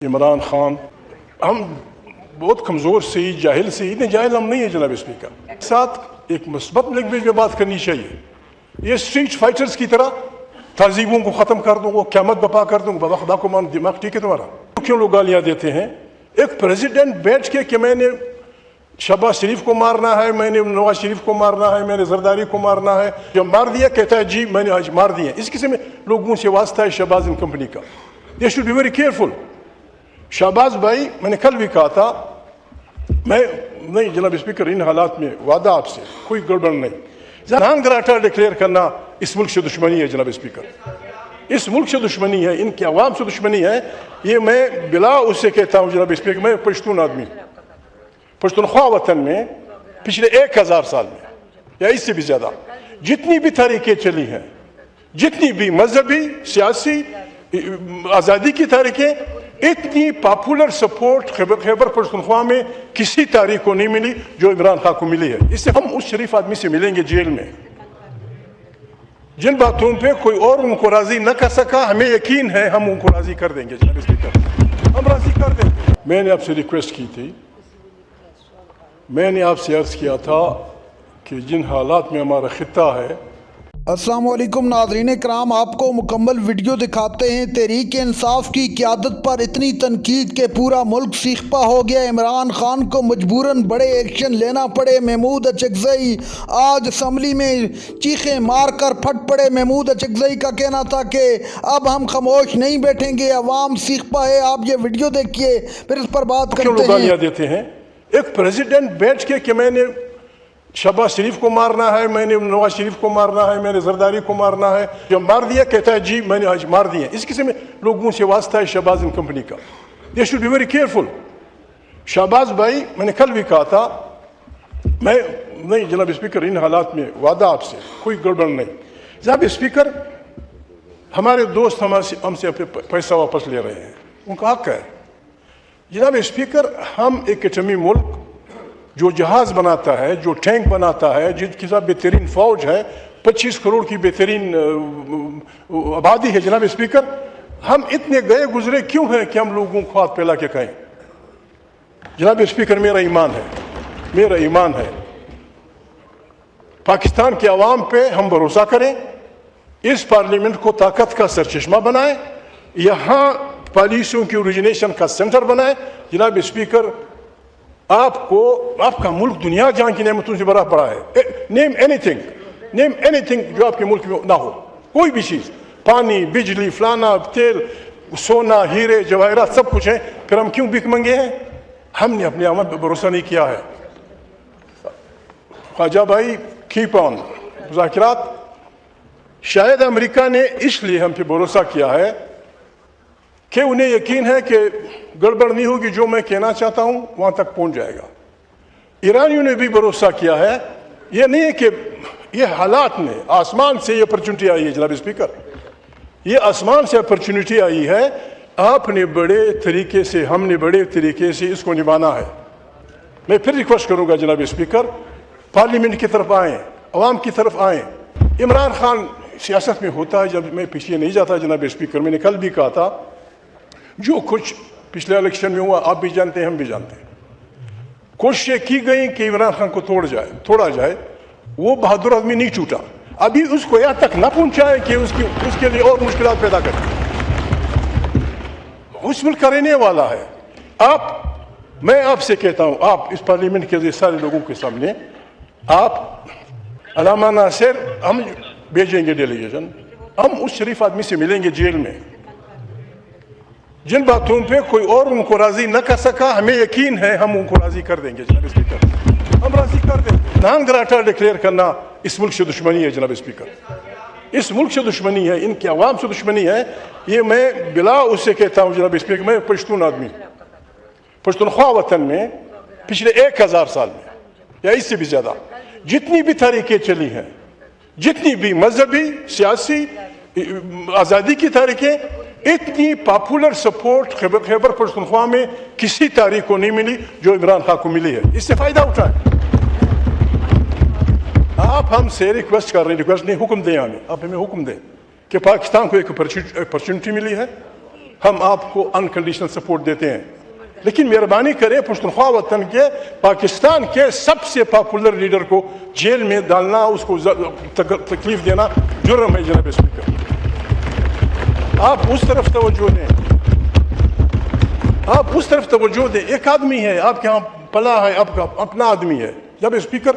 इमरान खान, हम बहुत कमज़ोर से जाहिल से, इतने जाहिल हम नहीं है जनाब स्पीकर। साथ एक मुस्बत लैंग्वेज में बात करनी चाहिए। ये स्ट्रीट फाइटर्स की तरह तहजीबों को ख़त्म कर दूँगा, क़यामत बपा कर दूँगा, बाबा खुदा को मान, दिमाग ठीक है तुम्हारा? क्यों लोग गालियाँ देते हैं? एक प्रेसिडेंट बैठ के कि मैंने शहबाज शरीफ को मारना है, मैंने नवाज शरीफ को मारना है, मैंने जरदारी को मारना है, जब मार दिया कहता है जी मैंने आज मार दिया। इस किस्म में लोगों से वास्ता है शहबाज एंड कंपनी का। They should be very careful. Shahbaz भाई, मैंने कल भी कहा था, मैं नहीं जनाब स्पीकर, इन हालात में वादा आपसे कोई गड़बड़ नहीं। जनान गराटा डिक्लेयर करना इस मुल्क से दुश्मनी है जनाब स्पीकर, इस मुल्क से दुश्मनी है, इनके अवाम से दुश्मनी है। ये मैं बिला उससे कहता हूँ जनाब स्पीकर, मैं पश्तून आदमी, पश्तूनख्वा वतन में पिछले 1000 साल में या इससे भी ज़्यादा जितनी भी तारीखें चली हैं, जितनी भी मजहबी सियासी आज़ादी की तारीखें, इतनी पॉपुलर सपोर्ट खैबर पख्तूनख्वा में किसी तारीख को नहीं मिली जो इमरान खान को मिली है। इससे हम उस शरीफ आदमी से मिलेंगे जेल में, जिन बातों पे कोई और उनको राजी न कर सका, हमें यकीन है हम उनको राजी कर देंगे जनाब स्पीकर, हम राजी कर देंगे। मैंने आपसे रिक्वेस्ट की थी, मैंने आपसे अर्ज किया था कि जिन हालात में हमारा खित्ता है। अस्सलाम वालेकुम नाज़रीन कराम, आपको मुकम्मल वीडियो दिखाते हैं। तहरीक इंसाफ की क़यादत पर इतनी तनकीद के पूरा मुल्क सीखपा हो गया। इमरान खान को मजबूरन बड़े एक्शन लेना पड़े। महमूद अचकज़ई आज असम्बली में चीखें मार कर फट पड़े। महमूद अचकज़ई का कहना था कि अब हम खामोश नहीं बैठेंगे, अवाम सीखपा है। आप ये वीडियो देखिए, फिर इस पर बात करते हैं। गालियाँ देते हैं। एक प्रेसिडेंट बैठ के कि मैंने शहबाज शरीफ को मारना है, मैंने नवाज शरीफ को मारना है, मैंने जरदारी को मारना है, जब मार दिया कहता है जी मैंने आज मार दिया। इस किस्म में लोगों से वास्ता है शहबाज एंड कंपनी का। They should be very careful. Shahbaz भाई, मैंने कल भी कहा था, मैं नहीं जनाब स्पीकर, इन हालात में वादा आपसे कोई गड़बड़ नहीं। जनाब स्पीकर, हमारे दोस्त हमसे पैसा वापस ले रहे हैं, उनका हक है। जनाब स्पीकर, हम एक एटमी मुल्क जो जहाज़ बनाता है, जो टैंक बनाता है, जिसके साथ बेहतरीन फ़ौज है, 25 करोड़ की बेहतरीन आबादी है जनाब स्पीकर, हम इतने गए गुजरे क्यों हैं कि हम लोगों को हाथ फैला के कहें? जनाब स्पीकर, मेरा ईमान है, मेरा ईमान है, पाकिस्तान के अवाम पे हम भरोसा करें, इस पार्लियामेंट को ताकत का सरचश्मा बनाएं, यहाँ पॉलिसियों की ओरिजिनेशन का सेंटर बनाएं। जनाब स्पीकर, आपको आपका मुल्क दुनिया जहां की नेमतों से भरा पड़ा है। नेम एनीथिंग जो आपके मुल्क में ना हो, कोई भी चीज़, पानी, बिजली, फलाना, तेल, सोना, हीरे जवाहरात सब कुछ है, फिर हम क्यों भीख मंगे हैं? हमने अपने अमल पर भरोसा नहीं किया है। ख्वाजा भाई, कीप ऑन मुज़ाकिरात। शायद अमेरिका ने इसलिए हम पे भरोसा किया है कि उन्हें यकीन है कि गड़बड़ नहीं होगी, जो मैं कहना चाहता हूं वहां तक पहुंच जाएगा। ईरानियों ने भी भरोसा किया है। यह नहीं है कि ये हालात में आसमान से ये अपॉर्चुनिटी आई है जनाब स्पीकर, ये आसमान से अपॉर्चुनिटी आई है। आपने बड़े तरीके से, हमने बड़े तरीके से इसको निभाना है। मैं फिर रिक्वेस्ट करूंगा जनाब स्पीकर, पार्लियामेंट की तरफ आएँ, अवाम की तरफ आएँ। इमरान खान सियासत में होता है, जब मैं पीछे नहीं जाता जनाब स्पीकर, मैंने कल भी कहा था, जो कुछ पिछले इलेक्शन में हुआ आप भी जानते हैं, हम भी जानते हैं। कोशिशें की गई कि इमरान खान को तोड़ा जाए, वो बहादुर आदमी नहीं छूटा। अभी उसको यहाँ तक ना पहुंचाए कि उसके लिए और मुश्किलात पैदा करे। उस मुल्क का रहने वाला है। मैं आपसे कहता हूँ, आप इस पार्लियामेंट के सारे लोगों के सामने, आप अलामा नासिर, हम भेजेंगे डेलीगेशन, हम उस शरीफ आदमी से मिलेंगे जेल में, जिन बातों पे कोई और उनको राजी न कर सका, हमें यकीन है हम उनको राजी कर देंगे जनाब स्पीकर, हम राजी कर देंगे। जनान गराटा डिक्लेयर करना इस मुल्क से दुश्मनी है जनाब स्पीकर, इस मुल्क से दुश्मनी है, इनके अवाम से दुश्मनी है। ये मैं बिला उससे कहता हूँ जनाब स्पीकर, मैं पश्तून आदमी, पश्तूनख्वा वतन में पिछले 1000 साल में या इससे भी ज़्यादा जितनी भी तारीखें चली हैं, जितनी भी मजहबी सियासी आज़ादी की तारीखें, इतनी पॉपुलर सपोर्ट खैबर पख्तूनख्वा में किसी तारीख को नहीं मिली जो इमरान खान को मिली है। इससे फायदा उठाएं। आप हमसे रिक्वेस्ट कर रहे हैं, रिक्वेस्ट नहीं, हुक्म दें हमें, आप हमें हुक्म दें कि पाकिस्तान को एक अपॉर्चुनिटी मिली है, ہم آپ کو انکنڈیشنل سپورٹ دیتے ہیں، لیکن مہربانی کریں پشتونخوا وطن کے پاکستان کے سب سے پاپولر لیڈر کو جیل میں ڈالنا، اس کو تکلیف دینا جرم ہے جناب اسپیکر۔ آپ اس طرف توجہ دیں، آپ اس طرف توجہ دیں۔ ایک آدمی ہے آپ کے یہاں پلا ہے، آپ کا اپنا آدمی ہے جناب اسپیکر۔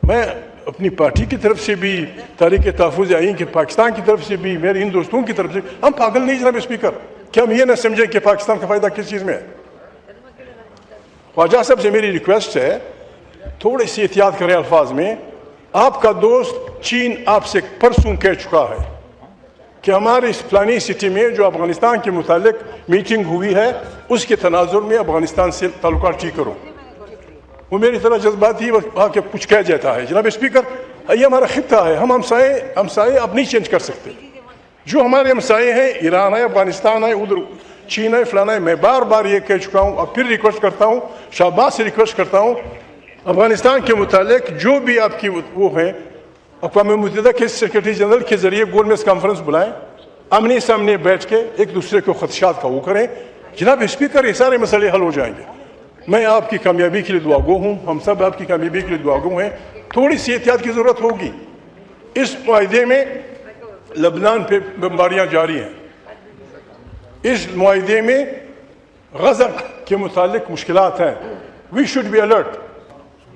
میں اپنی پارٹی کی طرف سے بھی، تحریک تحفظ آئین کے پاکستان کی طرف سے بھی، میرے ان دوستوں کی طرف سے، ہم پاگل نہیں جناب اسپیکر کہ ہم یہ نہ سمجھیں کہ پاکستان کا فائدہ کس چیز میں ہے۔ خواجہ صاحب سے میری ریکویسٹ ہے تھوڑی سی احتیاط کریں الفاظ میں۔ آپ کا دوست چین آپ سے پرسوں کہہ چکا ہے کہ ہماری اس فلانی سٹی میں جو افغانستان کے متعلق میٹنگ ہوئی ہے اس کے تناظر میں افغانستان سے تعلقات ٹھیک کرو۔ وہ میری طرح جذباتی آ کے کچھ کہہ جاتا ہے جناب اسپیکر، یہ ہمارا خطہ ہے، ہم ہمسائے اب نہیں چینج کر سکتے۔ جو ہمارے ہمسائے ہیں، ایران ہے، افغانستان ہے، ادھر چین ہے، فلانا ہے، میں بار بار یہ کہہ چکا ہوں، اب پھر ریکویسٹ کرتا ہوں، شہباز سے ریکویسٹ کرتا ہوں، افغانستان کے متعلق جو بھی آپ کی وہ ہیں، اقوام متحدہ کے سیکرٹری جنرل کے ذریعے گول میز کانفرنس بلائیں، آمنے سامنے بیٹھ کے ایک دوسرے کو خدشات کا وہ کریں۔ جناب اسپیکر، یہ سارے مسئلے حل ہو جائیں گے۔ میں آپ کی کامیابی کے لیے دعا گو ہوں، ہم سب آپ کی کامیابی کے لیے دعا گو ہیں۔ تھوڑی سی احتیاط کی ضرورت ہوگی۔ اس معاہدے میں لبنان پہ بمباریاں جاری ہیں، اس معاہدے میں غزہ کے متعلق مشکلات ہیں، وی شوڈ بی الرٹ۔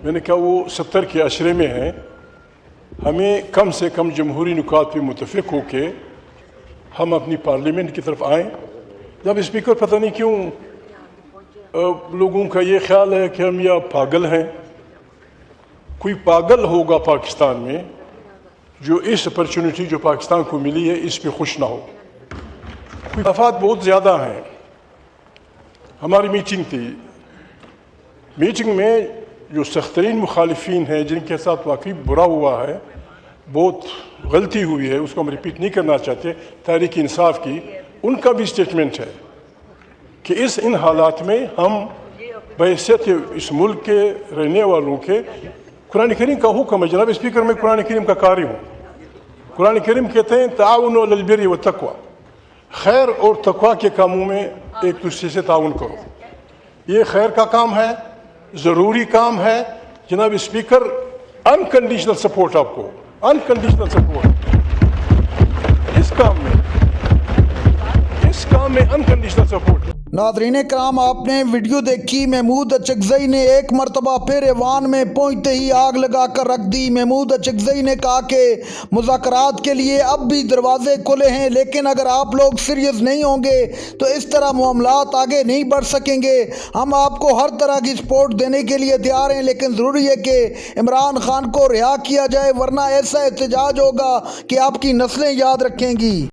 میں نے کہا وہ 70 کے عشرے میں ہیں، ہمیں کم سے کم جمہوری نکات پہ متفق ہو کے ہم اپنی پارلیمنٹ کی طرف آئیں۔ جب اسپیکر پتہ نہیں کیوں لوگوں کا یہ خیال ہے کہ ہم یا پاگل ہیں، کوئی پاگل ہوگا پاکستان میں جو اس اپرچونٹی جو پاکستان کو ملی ہے اس پہ خوش نہ ہو۔ اختلافات بہت زیادہ ہیں۔ ہماری میٹنگ تھی، میٹنگ میں جو سخت ترین مخالفین ہیں جن کے ساتھ واقعی برا ہوا ہے، بہت غلطی ہوئی ہے، اس کو ہم ریپیٹ نہیں کرنا چاہتے، تحریک انصاف کی، ان کا بھی سٹیٹمنٹ ہے کہ ان حالات میں ہم بحیثیت اس ملک کے رہنے والوں کے، قرآن کریم کا حکم ہے جناب اسپیکر، میں قرآن کریم کا قاری ہوں۔ قرآن کریم کہتے ہیں تعاونوا علی البر والتقوی، خیر اور تقوی کے کاموں میں ایک دوسرے سے تعاون کرو۔ یہ خیر کا کام ہے، ضروری کام ہے جناب اسپیکر۔ انکنڈیشنل سپورٹ، آپ کو انکنڈیشنل سپورٹ اس کام میں انکنڈیشنل سپورٹ۔ ناظرین کرام، آپ نے ویڈیو دیکھی۔ محمود اچکزئی نے ایک مرتبہ پھر ایوان میں پہنچتے ہی آگ لگا کر رکھ دی۔ محمود اچکزئی نے کہا کہ مذاکرات کے لیے اب بھی دروازے کھلے ہیں، لیکن اگر آپ لوگ سیریس نہیں ہوں گے تو اس طرح معاملات آگے نہیں بڑھ سکیں گے۔ ہم آپ کو ہر طرح کی سپورٹ دینے کے لیے تیار ہیں، لیکن ضروری ہے کہ عمران خان کو رہا کیا جائے، ورنہ ایسا احتجاج ہوگا کہ آپ کی نسلیں یاد رکھیں گی۔